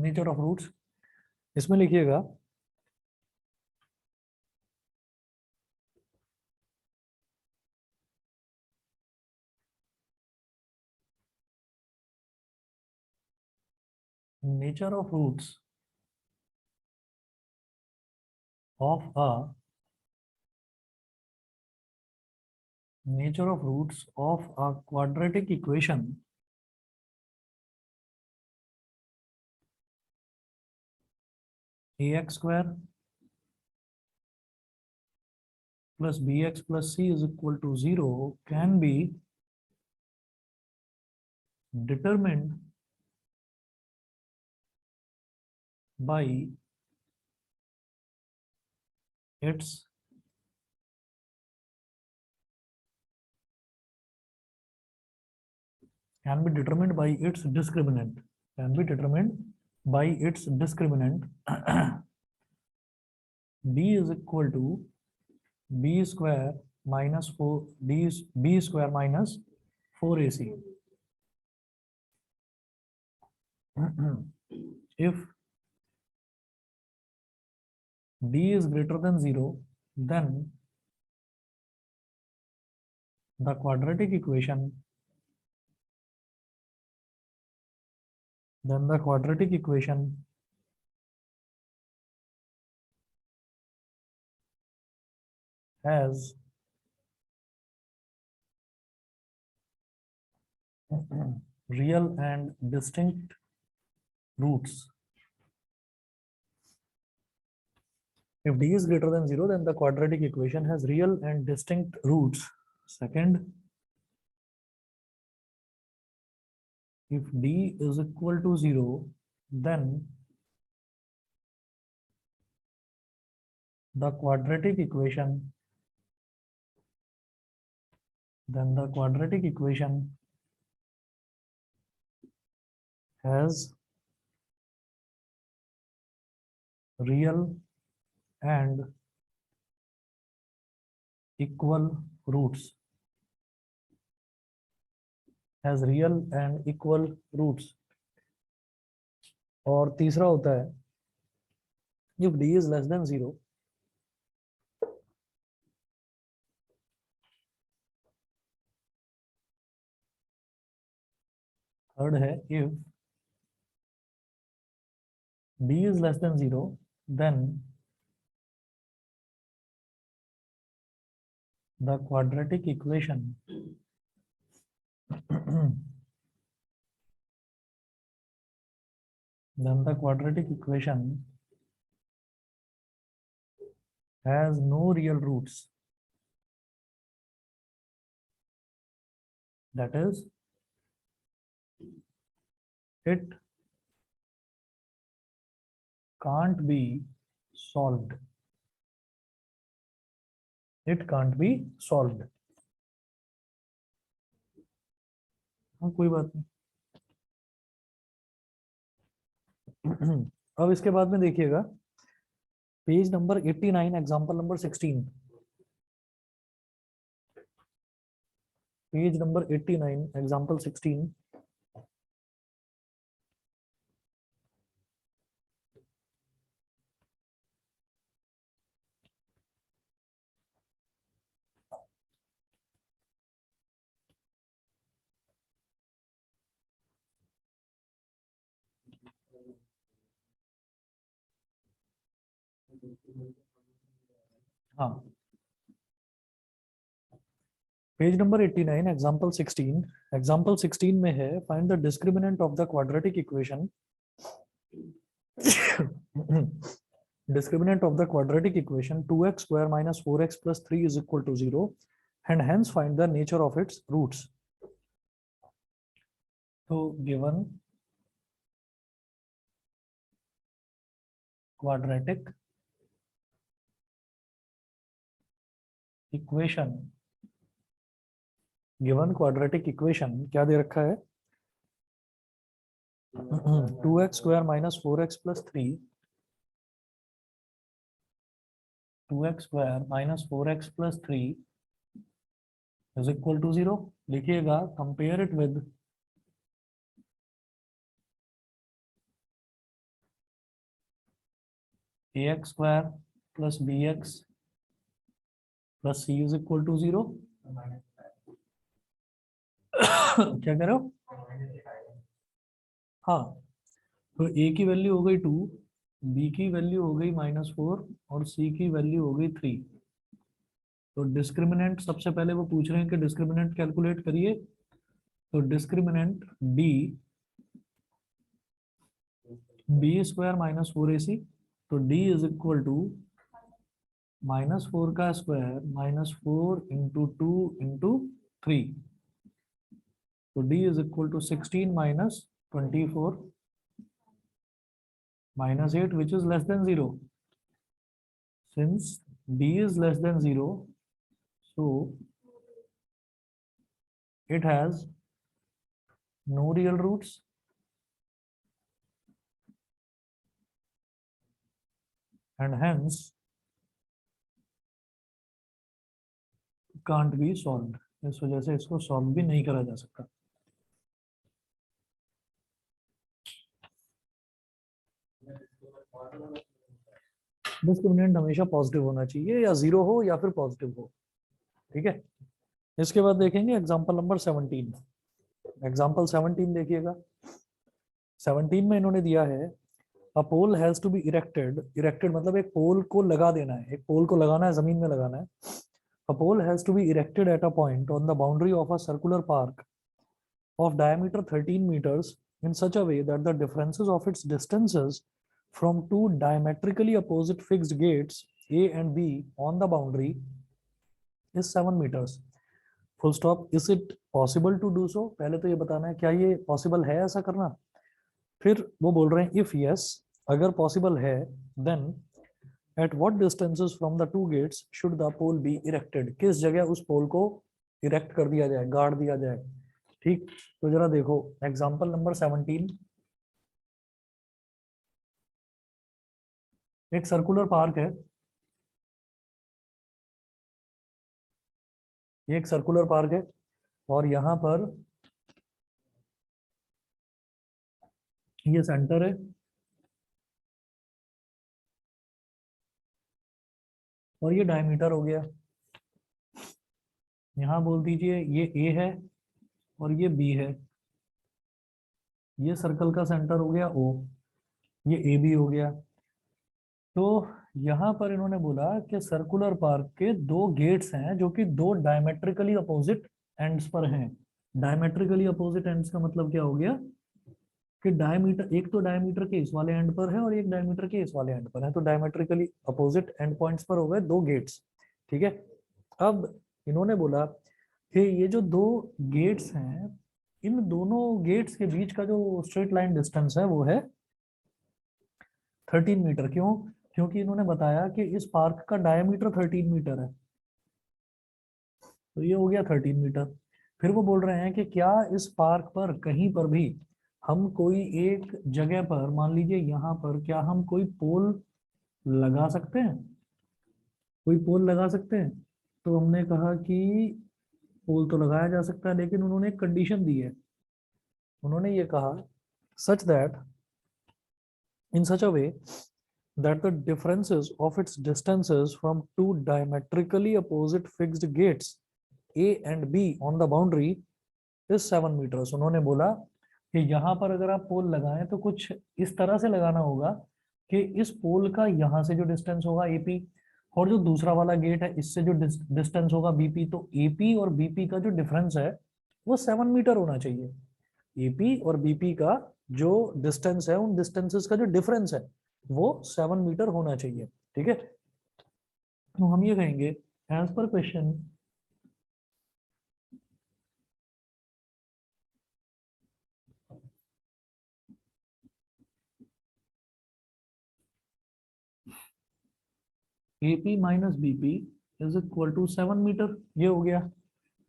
Nature of roots इसमें लिखिएगा nature of roots of a nature of roots of a quadratic equation ax square plus bx plus c is equal to 0 can be determined by its can be determined by its discriminant can be determined by its discriminant d is equal to b square minus 4 d is b square minus 4ac if d is greater than 0 then the quadratic equation has real and distinct roots. If d is greater than 0, then the quadratic equation has real and distinct roots. Second, if d is equal to 0, then the quadratic equation has real and equal roots. Has real and equal roots. और तीसरा होता है if d is less than 0, third है if d is less than 0, then the quadratic equation has no real roots. That is, it can't be solved. It can't be solved. हाँ कोई बात नहीं. अब इसके बाद में देखिएगा page number 89 example number 16. Page number 89 example 16. हाँ पेज नंबर 89 एग्जांपल 16. एग्जांपल 16 में है find the discriminant of the quadratic equation. Discriminant of the quadratic equation 2x square minus 4x plus 3 is equal to 0 and hence find the nature of its roots. So given quadratic equation क्या दे रखा है 2x square minus 4x plus 3 2x square minus 4x plus 3 is equal to 0. लिखिएगा compare it with ax square plus bx plus c is equal to 0। क्या कह रहे हो? हाँ, तो a की वैल्यू हो गई 2, b की वैल्यू हो गई -4 और c की वैल्यू हो गई 3। तो डिस्क्रिमिनेंट सबसे पहले वो पूछ रहे हैं कि डिस्क्रिमिनेंट कैलकुलेट करिए। तो डिस्क्रिमिनेंट b स्क्वायर -4ac, तो d इज इक्वल टू -4 का स्क्वायर -4 इंटू 2 इंटू 3। तो d is equal to 16 minus 24 minus 8, which is less than 0. Since d is less than 0, so it has no real roots and hence can't be solved. इस वजह से इसको solve भी नहीं करा जा सकता। डिस्क्रिमिनेंट हमेशा पॉजिटिव होना चाहिए, या 0 हो या फिर पॉजिटिव हो। ठीक है, इसके बाद देखेंगे एग्जांपल नंबर 17। एग्जांपल 17 देखिएगा। 17 में इन्होंने दिया है a pole has to be erected. Erected मतलब एक पोल को लगा देना है, एक पोल को लगाना है, जमीन में लगाना है। A pole has to be erected at a point on the boundary of a circular park of diameter 13 meters in such a way that the differences of its distances from two diametrically opposite fixed gates A and B on the boundary is 7 meters. Full stop. Is it possible to do so? पहले तो ये बताना है क्या ये possible है ऐसा करना। फिर वो बोल रहे हैं if yes, अगर possible है, then at what distances from the two gates should the pole be erected? किस जगह उस पोल को इरेक्ट कर दिया जाए, गाड़ दिया जाए। ठीक, तो जरा देखो एग्जांपल नंबर 17। एक सर्कुलर पार्क है, ये एक सर्कुलर पार्क है और यहाँ पर ये सेंटर है और ये डायमीटर हो गया। यहाँ बोल दीजिए ये ए है और ये बी है। ये सर्कल का सेंटर हो गया ओ, ये ए बी हो गया। तो यहाँ पर इन्होंने बोला कि सर्कुलर पार्क के दो गेट्स हैं जो कि दो डायमेट्रिकली अपोजिट एंड्स पर हैं। डायमेट्रिकली अपोजिट एंड्स का मतलब क्या हो गया कि डायमीटर, एक तो डायमीटर के इस वाले एंड पर है और एक डायमीटर के इस वाले एंड पर है, तो डायमेट्रिकली अपोजिट एंड पॉइंट्स पर हो गए दो गेट्स। ठीक है, अब इन्होंने बोला कि ये जो दो गेट्स हैं, इन दोनों गेट्स के बीच का जो स्ट्रेट लाइन डिस्टेंस है वो है 13 मीटर। क्यों? क्योंकि इन्होंने बताया कि इस पार्क का डायमीटर 13 मीटर है, तो ये हो गया 13 मीटर। फिर वो बोल रहे हैं कि क्या इस पार्क पर कहीं पर भी हम कोई एक जगह पर, मान लीजिए यहाँ पर, क्या हम कोई पोल लगा सकते हैं? कोई पोल लगा सकते हैं? तो हमने कहा कि पोल तो लगाया जा सकता है, लेकिन उन्होंने एक कंडीशन दी है। उन्होंने ये कहा such that in such a way that the differences of its distances from two diametrically opposite fixed gates A and B on the boundary is 7 meters। उन्होंने बोला कि यहाँ पर अगर आप पोल लगाएं तो कुछ इस तरह से लगाना होगा कि इस पोल का यहाँ से जो डिस्टेंस होगा AP, और जो दूसरा वाला गेट है इससे जो डिस्टेंस होगा BP, तो AP और BP का जो डिफरेंस है वो 7 मीटर होना चाहिए। AP और BP का जो डिस्टेंस है, उन डिस्टेंसेस का जो डिफरेंस है वो 7 मीटर होना चाहिए। ठीक है, तो हम ये कहेंगे एज पर question AP minus BP is equal to 7 metre. ये हो गया।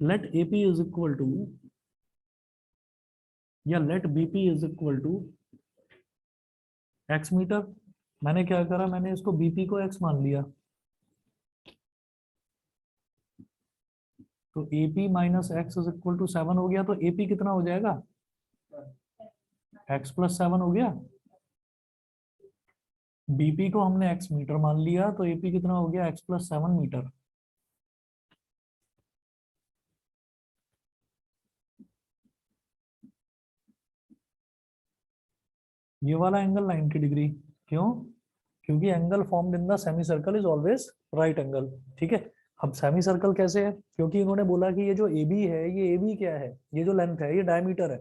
Let AP is equal to, या let BP is equal to x metre. मैंने क्या करा, मैंने इसको BP को x मान लिया, तो AP minus x is equal to 7 हो गया। तो AP कितना हो जाएगा, x प्लस 7 हो गया। बीपी को हमने एक्स मीटर मान लिया, तो एपी कितना हो गया, x+7 मीटर। ये वाला एंगल 90 डिग्री। क्यों? क्योंकि angle formed in the semi circle is always right angle. ठीक है। अब सेमी सर्कल कैसे है? क्योंकि इन्होंने बोला कि ये जो ए बी है, ये ए बी क्या है, ये जो लेंथ है ये डायमीटर है।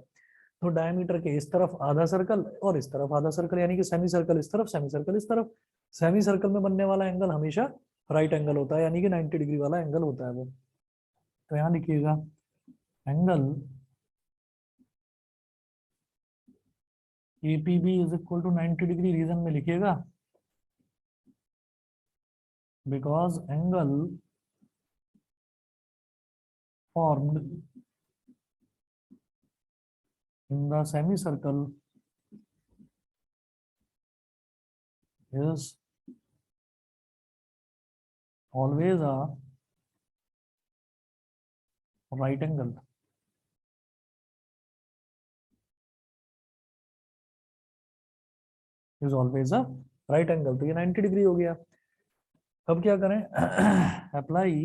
तो डायमीटर के इस तरफ आधा सर्कल और इस तरफ आधा सर्कल, यानी कि सेमी सर्कल इस तरफ, सेमी सर्कल इस तरफ। सेमी सर्कल में बनने वाला एंगल हमेशा राइट एंगल होता है, यानी कि 90 डिग्री वाला एंगल होता है वो। तो यहाँ लिखिएगा angle APB is equal to 90 degree. Reason में लिखिएगा because angle formed in the semicircle is always a right angle. Is always a right angle। तो ये 90 डिग्री हो गया। अब क्या करें? Apply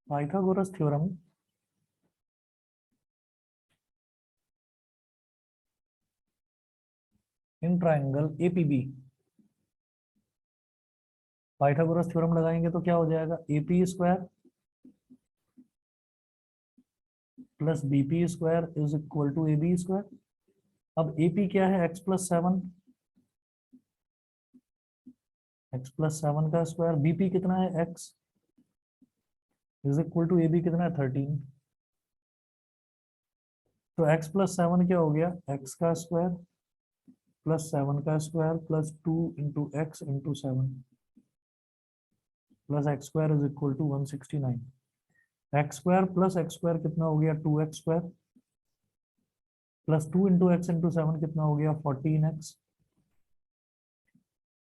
Pythagoras theorem in triangle APB। Pythagoras theorem लगाएंगे तो क्या हो जाएगा, AP square plus BP square is equal to AB square. अब AP क्या है, x+7, x+7 का स्क्वायर। BP कितना है, x is equal to AB कितना है, 13। तो x+7 क्या हो गया, x का स्क्वायर प्लस 7 का square plus 2 × x × 7 plus x square is equal to 169। X square plus x square कितना हो गया, 2x स्क्वायर प्लस 2 × x × 7 कितना हो गया, 14x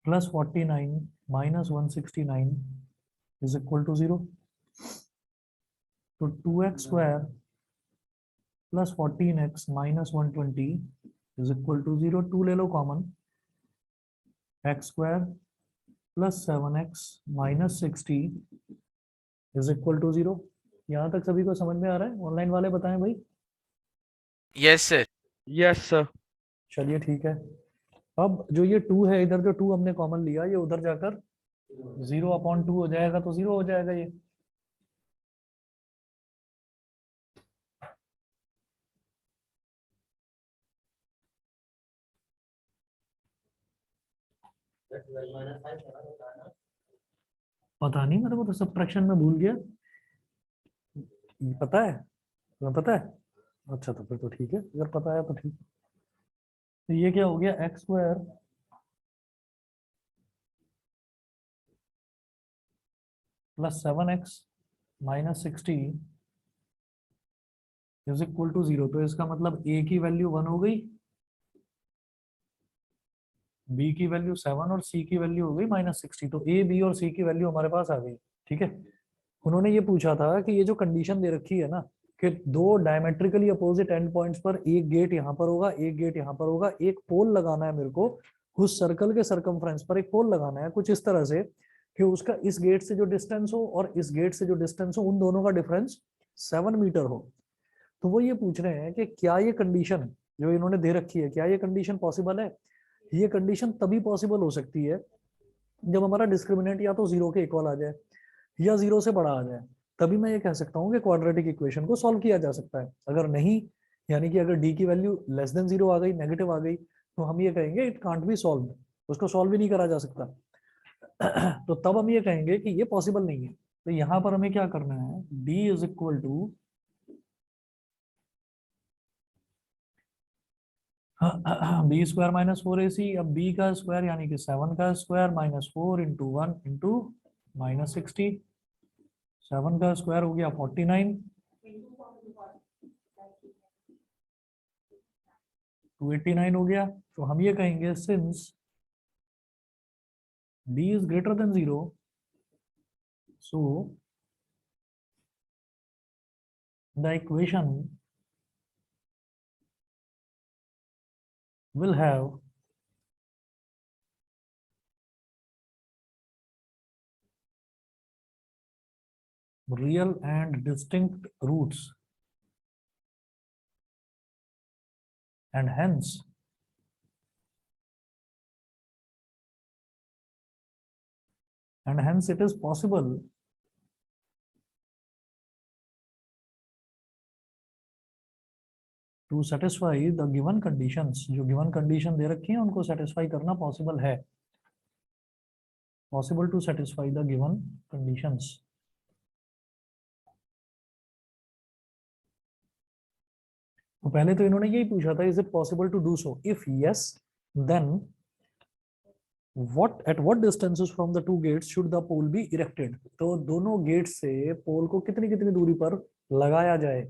plus 49 minus 169 is equal to 0। तो 2x square plus 14x minus 120 is equal to 0। 2 ले लो common, x square plus 7x minus 60 is equal to 0। यहाँ तक सभी को समझ में आ रहा है? ऑनलाइन वाले बताएं भाई। Yes sir. Yes sir. चलिए ठीक है। अब जो ये 2 है, इधर जो 2 हमने कॉमन लिया, ये उधर जाकर 0/2 हो जाएगा, तो 0 हो जाएगा ये। पता नहीं, मेरे को तो सब्ट्रैक्शन में भूल गया। पता है? तुम्हें पता है? अच्छा, तो फिर तो ठीक है, अगर पता है तो ठीक। तो ये क्या हो गया, x square plus 7x minus 60 is equal to 0। तो इसका मतलब a की वैल्यू 1 हो गई, b की वैल्यू 7 और c की वैल्यू हो गई -60। तो a, b और c की वैल्यू हमारे पास आ गई। ठीक है। उन्होंने ये पूछा था कि ये जो कंडीशन दे रखी है ना, कि दो डायमेट्रिकली अपोजिट एंड पॉइंट्स पर एक गेट यहाँ पर होगा, एक गेट यहाँ पर होगा, एक पोल लगाना है मेरे को, उस सर्कल के सरकमफ्रेंस पर एक पोल लगाना है कुछ इस तरह से कि उसका इस गेट से जो डिस्टेंस हो और इस गेट से जो डिस्टेंस हो, उन दोनों का डिफरेंस 7 मीटर हो। तो वो ये पूछ रहे हैं कि क्या ये कंडीशन जो इन्होंने दे रखी है, क्या ये कंडीशन पॉसिबल है? ये कंडीशन तभी पॉसिबल हो सकती है जब हमारा डिस्क्रिमिनेंट या तो 0 के इक्वल आ जाए या 0 से बड़ा आ जाए। तभी मैं ये कह सकता हूँ कि क्वाड्रेटिक इक्वेशन को सॉल्व किया जा सकता है। अगर नहीं, यानी कि अगर डी की वैल्यू लेस देन 0 आ गई, नेगेटिव आ गई, तो हम ये कहेंगे इट कांट बी सॉल्व, उसको सॉल्व ही नहीं करा जा सकता। तो तब हम ये कहेंगे कि ये पॉसिबल नहीं है। तो यहाँ पर हमें क्या करना है, d is equal to b square minus 4ac। अब b का स्क्वायर यानी कि 7 का स्क्वायर माइनस 4 × 1 × -60। 7 का स्क्वायर हो गया 49, 289 हो गया। तो हम ये कहेंगे since d is greater than 0, so the equation will have real and distinct roots, and hence it is possible to satisfy the given conditions. जो given condition दे रखी है उनको satisfy करना possible है, possible to satisfy the given conditions. तो पहले तो इन्होंने यही पूछा था, is it possible to do so? If yes, then what distances from the two gates should the pole be erected? तो दोनों गेट से पोल को कितनी कितनी दूरी पर लगाया जाए?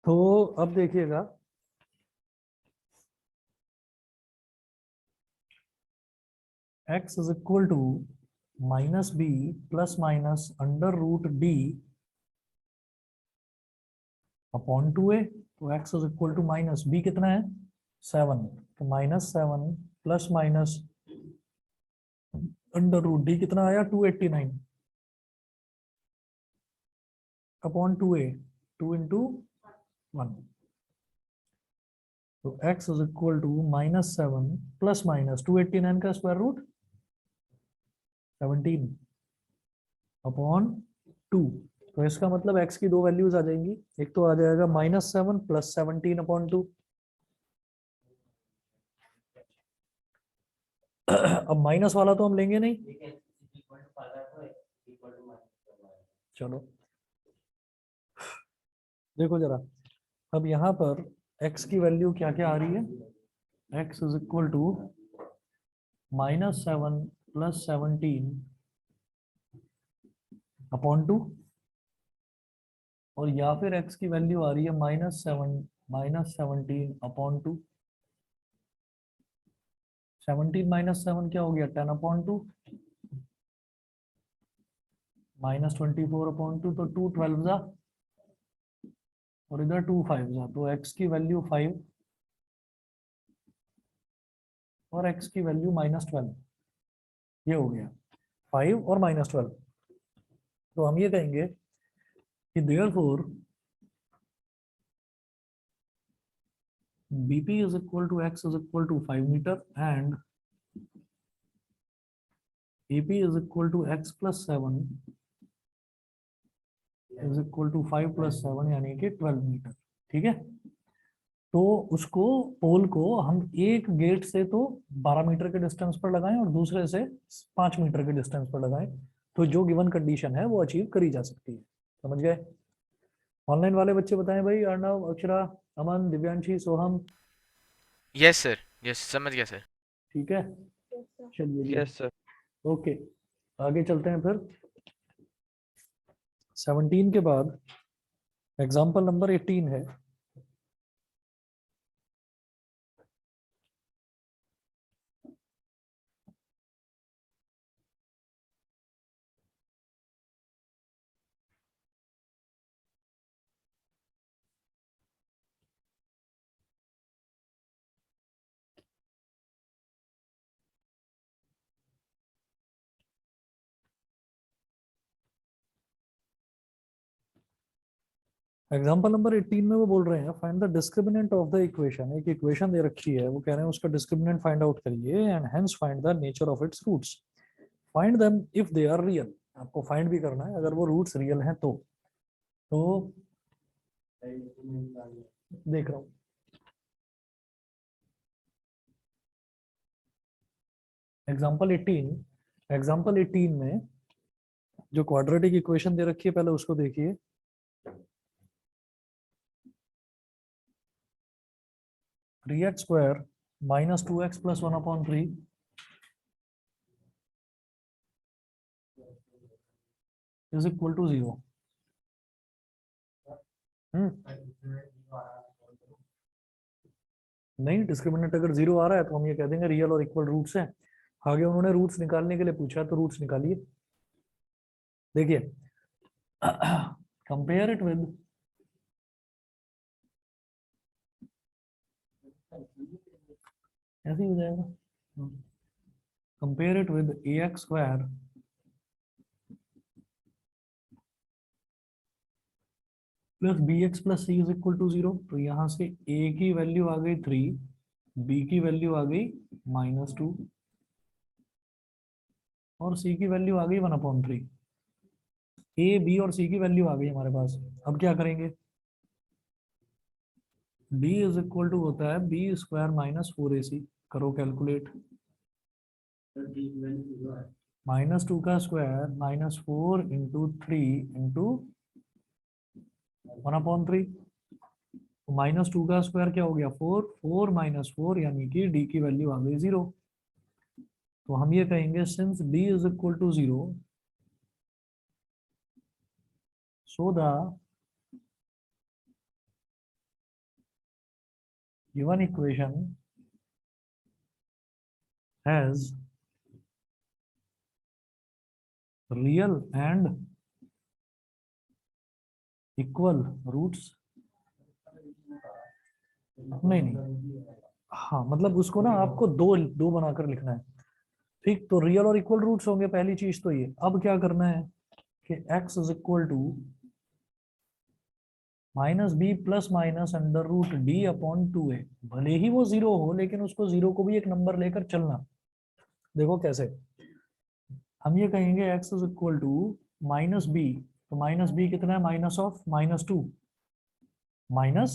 तो अब देखिएगा, x is equal to minus b plus minus under root d upon 2a. तो x is equal to minus b कितना है 7, तो minus 7 plus minus under root d कितना आया 289 अपॉन 2a, 2 into 1. तो x is equal to minus 7 plus minus 289 का square root 17 upon 2. तो इसका मतलब x की दो वैल्यूज आ जाएंगी, एक तो आ जाएगा माइनस 7 प्लस 17 अपॉन 2. अब माइनस वाला तो हम लेंगे नहीं, चलो देखो जरा, अब यहाँ पर x की वैल्यू क्या क्या आ रही है, x is equal to -7 plus 17 upon 2, और या फिर x की वैल्यू आ रही है -7 माइनस 17 अपॉन 2. 17 माइनस 7 क्या हो गया 10 अपॉन 2, माइनस 24 अपॉन 2, तो 2 12 जा और इधर 2 5 जा, तो x की वैल्यू 5 और x की वैल्यू -12, ये हो गया 5 और -12. तो हम ये कहेंगे कि therefore BP is equal to x is equal to 5 meter and AP is equal to x plus 7 is equal to 5 plus 7 यानी कि 12 मीटर. ठीक है, तो उसको पोल को हम एक गेट से तो 12 मीटर के डिस्टेंस पर लगाएं और दूसरे से 5 मीटर के डिस्टेंस पर लगाएं, तो जो गिवन कंडीशन है वो अचीव करी जा सकती है. समझ गए? ऑनलाइन वाले बच्चे बताएं भाई, अर्णव, अक्षरा, अमन, दिव्यांशी, सोहम. यस सर, यस समझ गया सर. ठीक है, चलिए जी. Yes sir. ओके, आगे चलते हैं फिर. 17 के बाद एग्जाम्पल नंबर 18 है. एग्जाम्पल नंबर 18 में वो बोल रहे हैं find the discriminant of the equation. एक इक्वेशन दे रखी है, वो कह रहे हैं उसका डिस्क्रिमिनेंट फाइंड आउट करिए and hence find the nature of its roots. Find them if they are real. आपको फाइंड भी करना है अगर वो रूट्स रियल हैं तो देख रहा हूँ. एग्जाम्पल 18 में जो क्वाड्रेटिक इक्वेशन दे रखी है पहले उसको देखिए. 3x square minus 2x plus 1 upon 3 is equal to 0. नहीं, डिस्क्रिमिनेंट अगर 0 आ रहा है तो हम ये कह देंगे रियल और इक्वल रूट्स हैं. आगे उन्होंने रूट्स निकालने के लिए पूछा तो रूट्स निकालिए. देखिए, कंपेयर इट विद ऐसे ही हो जाएगा। Compare it with a x square plus b x plus c is equal to 0। तो यहाँ से ए की वैल्यू आ गई 3, बी की वैल्यू आ गई -2 और सी की वैल्यू आ गई 1/3। ए बी और सी की वैल्यू आ गई हमारे पास। अब क्या करेंगे, b इज इक्वल टू होता है बी स्क्वायर -4ac। करो कैलकुलेट। -2 का स्क्वायर -4 इंटू 3 इंटू 1/3। -2 का स्क्वायर क्या हो गया 4, 4 - 4 यानी कि d की वैल्यू आ गई 0। तो हम ये कहेंगे since d is equal to 0 so the given equation has real and equal roots। नहीं, हाँ मतलब उसको ना आपको दो दो बनाकर लिखना है। ठीक, तो रियल और इक्वल रूट्स होंगे, पहली चीज तो ये। अब क्या करना है कि x is equal to -b plus minus √d/2a। भले ही वो 0 हो लेकिन उसको 0 को भी एक नंबर लेकर चलना। देखो कैसे, हम ये कहेंगे x is equal to -b। तो -b कितना है, -2 माइनस,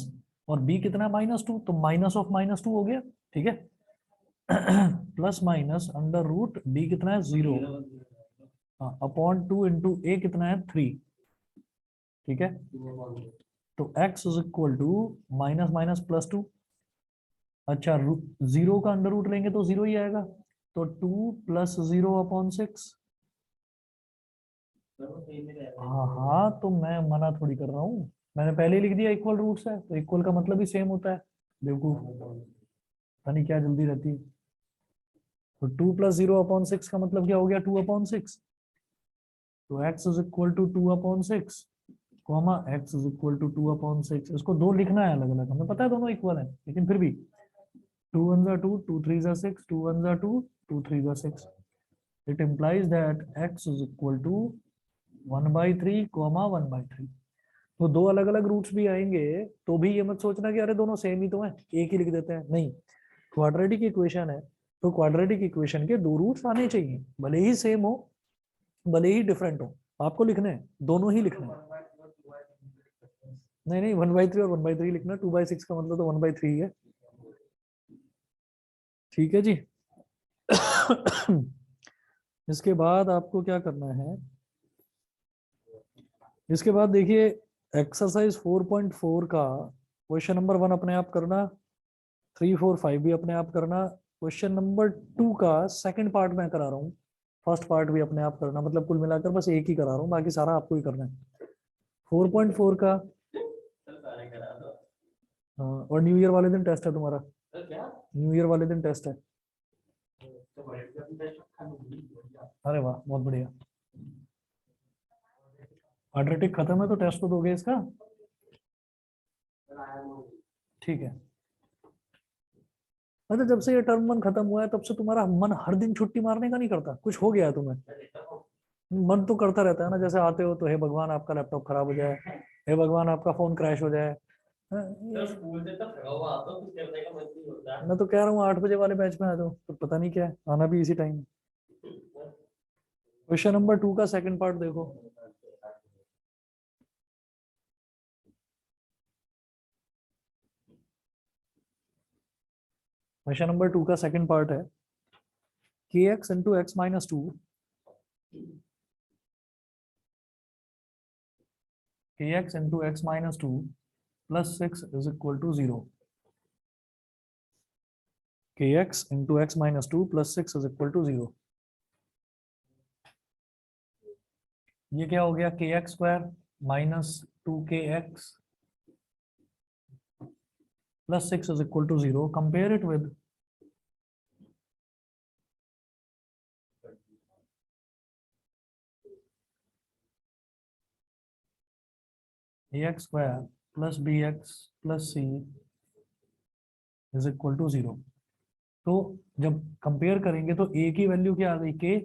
और b कितना है -2, तो -2 हो गया। ठीक है। प्लस माइनस √d कितना है 0 अपॉन 2 इंटू ए कितना है 3। ठीक है, तो x is equal to minus minus +2। अच्छा, 0 का अंडर रूट लेंगे तो 0 ही आएगा, तो 2 + 0/6। हाँ हाँ, तो मैं मना थोड़ी कर रहा हूँ, मैंने पहले ही लिख दिया इक्वल रूट्स है, तो इक्वल का मतलब ही सेम होता है। बेवकूफ, पता नहीं क्या जल्दी रहती है। तो 2 + 0/6 का मतलब क्या हो गया 2/6। तो x is equal to 2/6 comma x is equal to 2/6। इसको दो लिखना है अलग अलग, हमें पता है दोनों इक्वल है, लेकिन फिर भी 2 1 2, 2 3 6, 2 1 2, 2 3 6। It implies that x is equal to 1/3 comma 1/3। तो दो अलग अलग रूट्स भी आएंगे तो भी ये मत सोचना कि अरे दोनों सेम ही तो हैं, एक ही लिख देते हैं, नहीं। क्वाड्रेटिक इक्वेशन है तो क्वाड्रेटिक इक्वेशन के दो रूट्स आने चाहिए, भले ही सेम हो भले ही डिफरेंट हो, आपको लिखने हैं, दोनों ही लिखने हैं। नहीं नहीं, 1/3 और 1/3 लिखना, 2/6 का मतलब तो 1/3 है। ठीक है जी। इसके बाद आपको क्या करना है, इसके बाद देखिए एक्सरसाइज 4.4 का क्वेश्चन नंबर 1 अपने आप करना, 3 4 5 भी अपने आप करना। क्वेश्चन नंबर 2 का सेकंड पार्ट मैं करा रहा हूँ, फर्स्ट पार्ट भी अपने आप करना, मतलब कुल मिलाकर बस एक ही करा रहा हूँ, बाकी सारा आपको ही करना है। 4.4 का और न्यू ईयर वाले दिन टेस्ट है तुम्हारा, न्यू ईयर वाले दिन टेस्ट है। अरे वाह, बहुत बढ़िया। क्वाड्रेटिक खत्म है तो टेस्ट तो दोगे इसका। ठीक है। अच्छा, जब से ये टर्म 1 खत्म हुआ है तब से तुम्हारा मन हर दिन छुट्टी मारने का नहीं करता, कुछ हो गया है तुम्हें? मन तो करता रहता है ना, जैसे आते हो तो हे भगवान आपका लैपटॉप खराब हो जाए, हे भगवान आपका फोन क्रैश हो जाए। हाँ, मैं तो कह रहा हूँ 8 बजे वाले बैच में आ जाओ, तो पता नहीं क्या है, आना भी इसी टाइम। क्वेश्चन नंबर 2 का सेकंड पार्ट देखो। क्वेश्चन नंबर 2 का सेकंड पार्ट है kx into x minus 2, kx into x minus 2 plus 6 is equal to 0। kx into x minus 2 plus 6 is equal to 0। ये क्या हो गया, kx square minus 2kx plus 6 is equal to 0। Compare it with ax square plus bx plus c is equal to 0। तो जब compare करेंगे तो ए की value क्या आ गई के,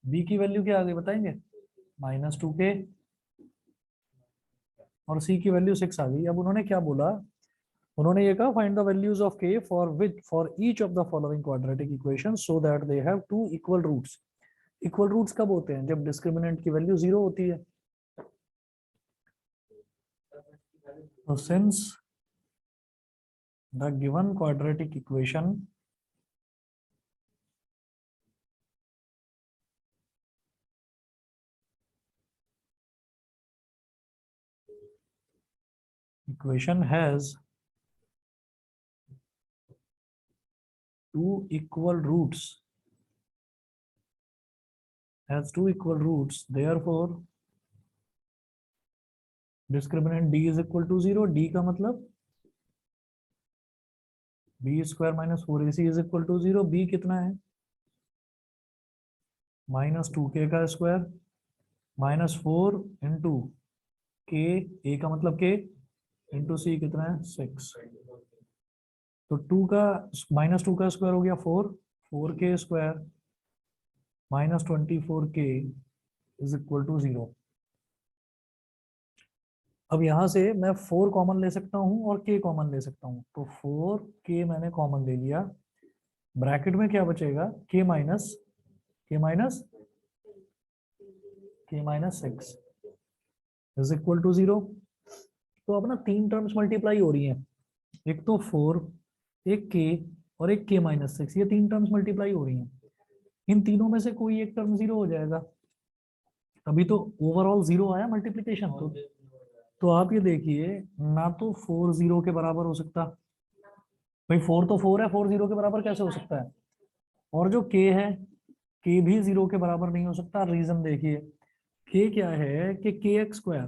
बी की वैल्यू क्या आ गई बताएंगे, -2k, और सी की वैल्यू 6 आ गई। अब उन्होंने क्या बोला, उन्होंने ये कहा find the values of k for each of the following quadratic equation so that they have two equal roots. Equal roots कब होते हैं, जब डिस्क्रिमिनेंट की वैल्यू 0 होती है। तो since the given quadratic equation has two equal roots, therefore discriminant d is equal to 0। d का मतलब b square minus 4ac is equal to 0। b कितना है, -2k का square minus 4 into k, a का मतलब k इंटू c कितना है 6। तो 2 का -2 का स्क्वायर हो गया 4k square -24k is equal to 0। अब यहां से मैं 4 कॉमन ले सकता हूं और k कॉमन ले सकता हूं। तो 4k मैंने कॉमन ले लिया, ब्रैकेट में क्या बचेगा, k minus 6 is equal to 0। तो अब ना 3 टर्म्स मल्टीप्लाई हो रही हैं, एक तो 4, एक k और एक k-6, ये 3 टर्म्स मल्टीप्लाई हो रही हैं। इन तीनों में से कोई एक टर्म 0 हो जाएगा, अभी तो ओवरऑल 0 आया मल्टीप्लीकेशन। तो आप ये देखिए, ना तो 4 0 के बराबर हो सकता, भाई 4 तो 4 है, 4 0 के बराबर कैसे हो सकता है, और जो k है k भी 0 के बराबर नहीं हो सकता। रीजन देखिए, k क्या है कि kx स्क्वायर,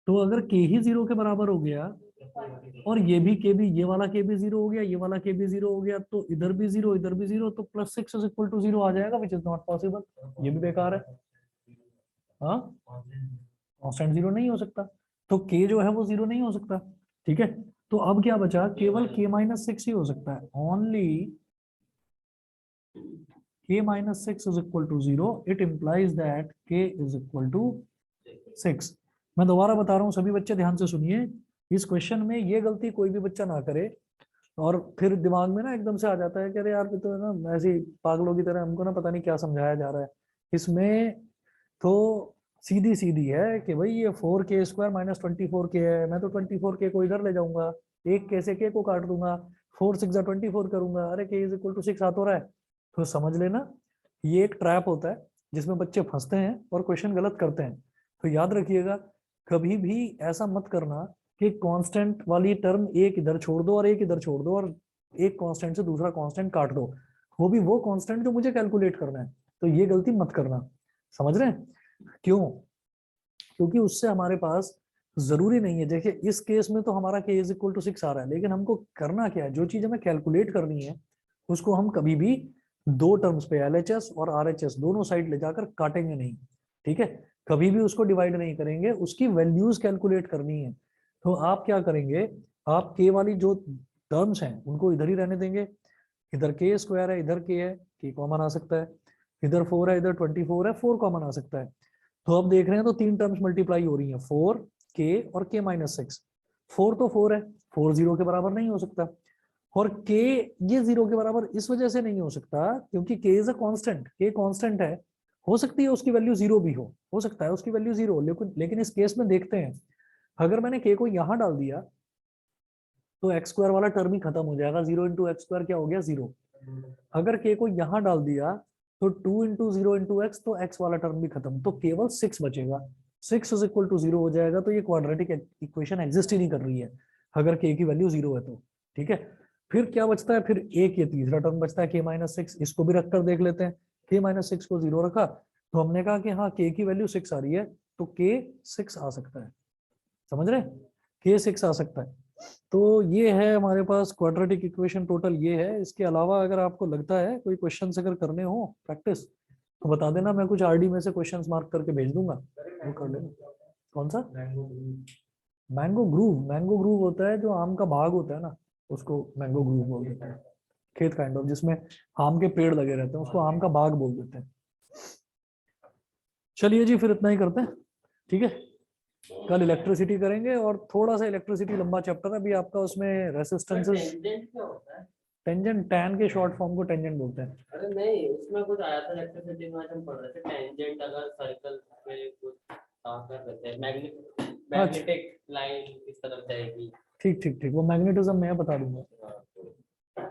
तो अगर k ही 0 के बराबर हो गया और ये भी k भी, ये वाला k भी 0 हो गया, ये वाला k भी 0 हो गया, तो इधर भी 0 इधर भी 0, तो +6 इज इक्वल टू 0 आ जाएगा, विच इज नॉट पॉसिबल, ये भी बेकार है। हाँ, कांस्टेंट 0 नहीं हो सकता, तो k जो है वो 0 नहीं हो सकता। ठीक है, तो अब क्या बचा, केवल k-6 ही हो सकता है, only k-6 is equal to 0, it implies that k is equal to 6। मैं दोबारा बता रहा हूँ, सभी बच्चे ध्यान से सुनिए, इस क्वेश्चन में ये गलती कोई भी बच्चा ना करे, और फिर दिमाग में ना एकदम से आ जाता है कि अरे यार ये तो है ना ऐसे ही पागलों की तरह हमको ना पता नहीं क्या समझाया जा रहा है। इसमें तो सीधी सीधी है कि भाई ये 4k स्क्वायर -24k है, मैं तो 24k को इधर ले जाऊंगा, एक k से k को काट दूंगा, 4 6 24 करूंगा, अरे k इज इक्वल टू 6 हाथ हो रहा है। तो समझ लेना, ये एक ट्रैप होता है जिसमें बच्चे फंसते हैं और क्वेश्चन गलत करते हैं। तो याद रखिएगा, कभी भी ऐसा मत करना कि कांस्टेंट वाली टर्म एक इधर छोड़ दो और एक इधर छोड़ दो और एक कांस्टेंट से दूसरा कांस्टेंट काट दो, वो भी वो कांस्टेंट जो मुझे कैलकुलेट करना है। तो ये गलती मत करना, समझ रहे हैं क्यों, क्योंकि उससे हमारे पास जरूरी नहीं है, देखिए इस केस में तो हमारा k इज इक्वल टू 6 आ रहा है, लेकिन हमको करना क्या है, जो चीज हमें कैलकुलेट करनी है उसको हम कभी भी दो टर्म्स पे LHS और RHS दोनों साइड ले जाकर काटेंगे नहीं। ठीक है, कभी भी उसको डिवाइड नहीं करेंगे, उसकी वैल्यूज कैलकुलेट करनी है। तो आप क्या करेंगे, आप k वाली जो टर्म्स हैं उनको इधर ही रहने देंगे, इधर k स्क्वायर है, इधर k है, k कॉमन आ सकता है, इधर 4 है, इधर 24 है, 4 कॉमन आ सकता है। तो अब देख रहे हैं तो 3 टर्म्स मल्टीप्लाई हो रही हैं, 4k और k-6। 4 तो 4 है, 4 0 के बराबर नहीं हो सकता, और k ये 0 के बराबर इस वजह से नहीं हो सकता क्योंकि k is a constant, k constant है, हो सकती है उसकी वैल्यू 0 भी हो सकता है उसकी वैल्यू 0, लेकिन इस केस में देखते हैं, अगर मैंने k को यहां डाल दिया तो एक्स स्क्वायर वाला टर्म ही खत्म हो जाएगा, 0 इंटू एक्स स्क्वायर क्या हो गया 0। अगर k को यहां डाल दिया तो 2 इंटू 0 इंटू एक्स, तो x वाला टर्म भी खत्म, तो केवल 6 बचेगा, 6 इज इक्वल टू 0 हो जाएगा। तो ये क्वाड्रेटिक इक्वेशन एग्जिस्ट ही नहीं कर रही है अगर k की वैल्यू 0 है तो। ठीक है, फिर क्या बचता है, फिर एक ये तीसरा टर्म बचता है k-6, इसको भी रखकर देख लेते हैं। k-6 को 0 रखा तो हमने कहा कि हाँ k की वैल्यू 6 आ रही है, तो k 6 आ सकता है, समझ रहे हैं, k 6 आ सकता है। तो ये है हमारे पास क्वाड्रेटिक इक्वेशन, टोटल ये है। इसके अलावा अगर आपको लगता है कोई क्वेश्चंस अगर करने हो प्रैक्टिस तो बता देना, मैं कुछ RD में से क्वेश्चंस मार्क करके भेज दूंगा, वो कर लेना। कौन सा, मैंगो ग्रूव होता है जो आम का भाग होता है ना, उसको मैंगो ग्रूव बोल देते हैं। खेत काइंड ऑफ, जिसमें आम के पेड़ लगे रहते हैं, उसको आम का बाग बोल देते हैं। चलिए जी, फिर इतना ही करते हैं, ठीक है। कल इलेक्ट्रिसिटी करेंगे, और थोड़ा सा इलेक्ट्रिसिटी लंबा चैप्टर है अभी आपका, उसमें रेसिस्टेंसेस। टेंजेंट क्या होता है? टेंजेंट, टैन के शॉर्ट फॉर्म को टेंजेंट बोलते हैं। अरे नहीं, उसमें कुछ आया था इलेक्ट्रिसिटी में, हम पढ़ रहे थे टेंजेंट अगर सर्कल पे कुछ कर रहे थे, मैग्नेटिक लाइन किस तरफ जाएगी। ठीक ठीक ठीक, वो मैग्नेटिज्म मैं बता दूंगा।